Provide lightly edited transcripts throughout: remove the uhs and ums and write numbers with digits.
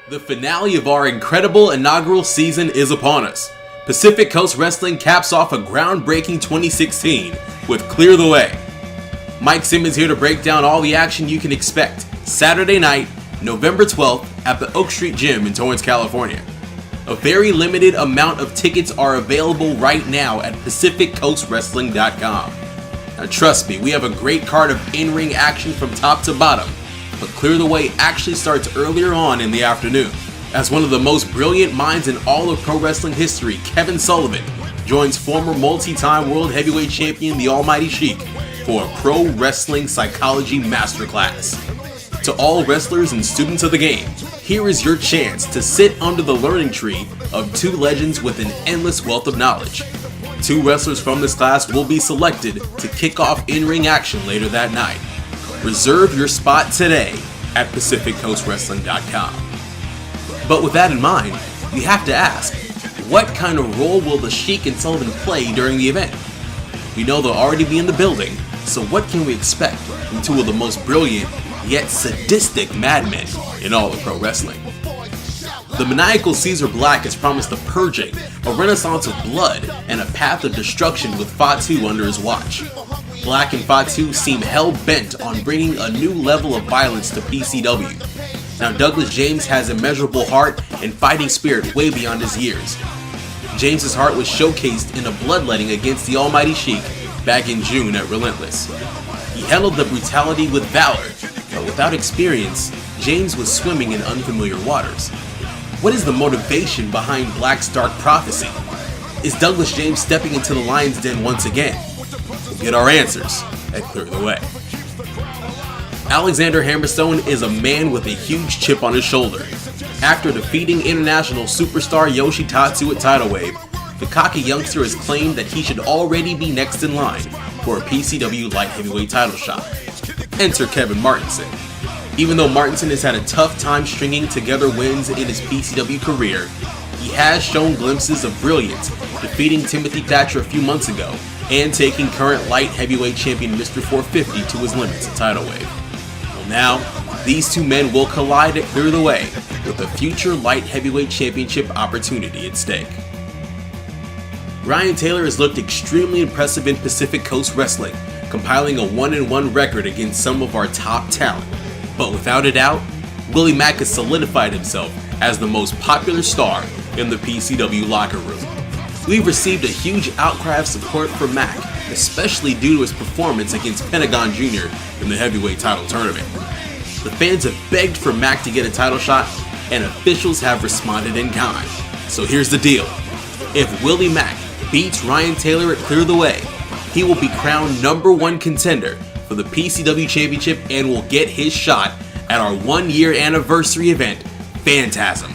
The finale of our incredible inaugural season is upon us. Pacific Coast Wrestling caps off a groundbreaking 2016 with Clear the Way. Mike Simmons here to break down all the action you can expect Saturday night, November 12th at the Oak Street Gym in Torrance, California. A very limited amount of tickets are available right now at PacificCoastWrestling.com. Now trust me, we have a great card of in-ring action from top to bottom, but Clear the Way actually starts earlier on in the afternoon, as one of the most brilliant minds in all of pro wrestling history, Kevin Sullivan, joins former multi-time World Heavyweight Champion the Almighty Sheik for a pro wrestling psychology masterclass. To all wrestlers and students of the game, here is your chance to sit under the learning tree of two legends with an endless wealth of knowledge. Two wrestlers from this class will be selected to kick off in-ring action later that night. Reserve your spot today at PacificCoastWrestling.com. But with that in mind, we have to ask, what kind of role will the Sheik and Sullivan play during the event? We know they'll already be in the building, so what can we expect from two of the most brilliant yet sadistic madmen in all of pro wrestling? The maniacal Caesar Black has promised a purging, a renaissance of blood, and a path of destruction with Fatu under his watch. Black and Fatu seem hell-bent on bringing a new level of violence to PCW. Now Douglas James has immeasurable heart and fighting spirit way beyond his years. James's heart was showcased in a bloodletting against the Almighty Sheik back in June at Relentless. He handled the brutality with valor, but without experience, James was swimming in unfamiliar waters. What is the motivation behind Black's dark prophecy? Is Douglas James stepping into the lion's den once again? We'll get our answers at Clear the Way. Alexander Hammerstone is a man with a huge chip on his shoulder. After defeating international superstar Yoshitatsu at Tidal Wave, the cocky youngster has claimed that he should already be next in line for a PCW light heavyweight title shot. Enter Kevin Martinson. Even though Martinson has had a tough time stringing together wins in his PCW career, he has shown glimpses of brilliance, defeating Timothy Thatcher a few months ago and taking current light heavyweight champion Mr. 450 to his limits at Tidal Wave. Well, now, these two men will collide at Clear the Way with a future light heavyweight championship opportunity at stake. Ryan Taylor has looked extremely impressive in Pacific Coast Wrestling, compiling a 1-1 record against some of our top talent. But without a doubt, Willie Mack has solidified himself as the most popular star in the PCW locker room. We've received a huge outcry of support for Mack, especially due to his performance against Pentagon Jr. in the heavyweight title tournament. The fans have begged for Mack to get a title shot, and officials have responded in kind. So here's the deal. If Willie Mack beats Ryan Taylor at Clear the Way, he will be crowned #1 contender for the PCW Championship and will get his shot at our 1-year anniversary event, Phantasm.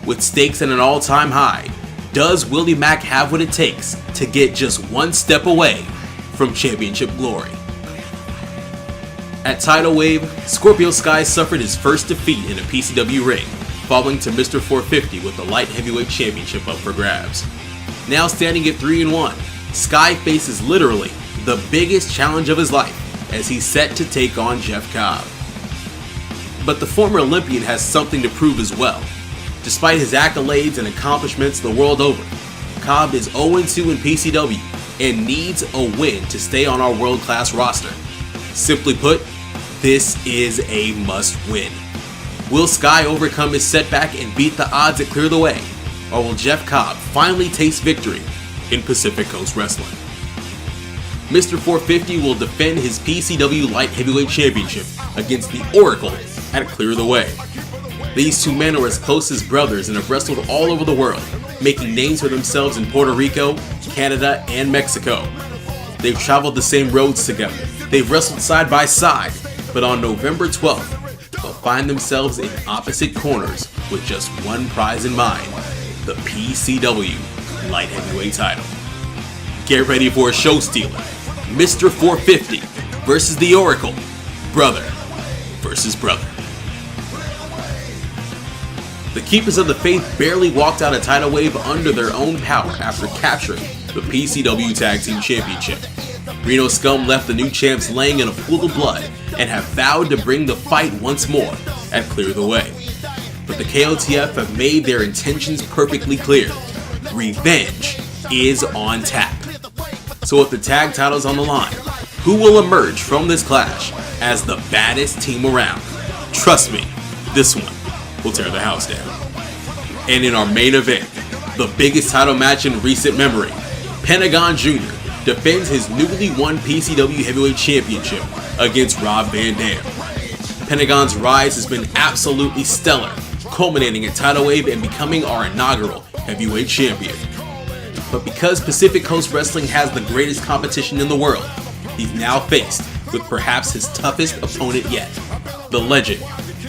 With stakes at an all-time high, does Willie Mack have what it takes to get just one step away from championship glory? At Tidal Wave, Scorpio Sky suffered his first defeat in a PCW ring, falling to Mr. 450 with the light heavyweight championship up for grabs. Now standing at 3-1, Sky faces literally the biggest challenge of his life as he's set to take on Jeff Cobb. But the former Olympian has something to prove as well. Despite his accolades and accomplishments the world over, Cobb is 0-2 in PCW and needs a win to stay on our world-class roster. Simply put, this is a must-win. Will Sky overcome his setback and beat the odds at Clear the Way? Or will Jeff Cobb finally taste victory in Pacific Coast Wrestling? Mr. 450 will defend his PCW Light Heavyweight Championship against the Oracle at Clear the Way. These two men are as close as brothers and have wrestled all over the world, making names for themselves in Puerto Rico, Canada, and Mexico. They've traveled the same roads together, they've wrestled side by side, but on November 12th, they'll find themselves in opposite corners with just one prize in mind, the PCW Light Heavyweight title. Get ready for a show stealer, Mr. 450 versus the Oracle, brother versus brother. The Keepers of the Faith barely walked out of Tidal Wave under their own power after capturing the PCW Tag Team Championship. Reno Scum left the new champs laying in a pool of blood and have vowed to bring the fight once more at Clear the Way. but the KOTF have made their intentions perfectly clear. Revenge is on tap. So with the tag titles on the line, who will emerge from this clash as the baddest team around? Trust me, this one will tear the house down. And in our main event, the biggest title match in recent memory, Pentagon Jr. defends his newly won PCW Heavyweight Championship against Rob Van Dam. Pentagon's rise has been absolutely stellar, culminating in Tidal Wave and becoming our inaugural Heavyweight Champion. But because Pacific Coast Wrestling has the greatest competition in the world, he's now faced with perhaps his toughest opponent yet. The legend,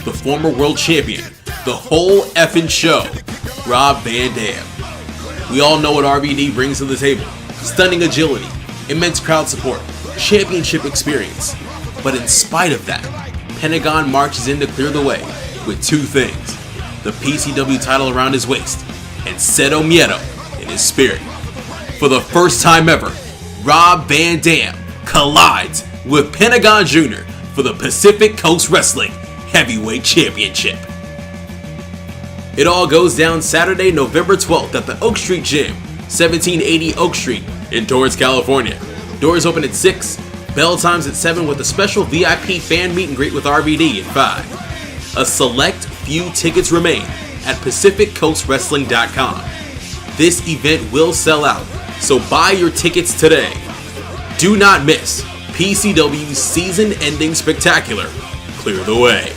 the former world champion, the whole effing show, Rob Van Dam. We all know what RVD brings to the table. Stunning agility, immense crowd support, championship experience. But in spite of that, Pentagon marches in to clear the way with two things: the PCW title around his waist and Cero Miedo in his spirit. For the first time ever, Rob Van Dam collides with Pentagon Jr. for the Pacific Coast Wrestling Heavyweight Championship. It all goes down Saturday, November 12th at the Oak Street Gym, 1780 Oak Street in Torrance, California. Doors open at 6, bell times at 7 with a special VIP fan meet and greet with RVD at 5. A select few tickets remain at PacificCoastWrestling.com. This event will sell out, so buy your tickets today. Do not miss PCW's season-ending spectacular, Clear the Way.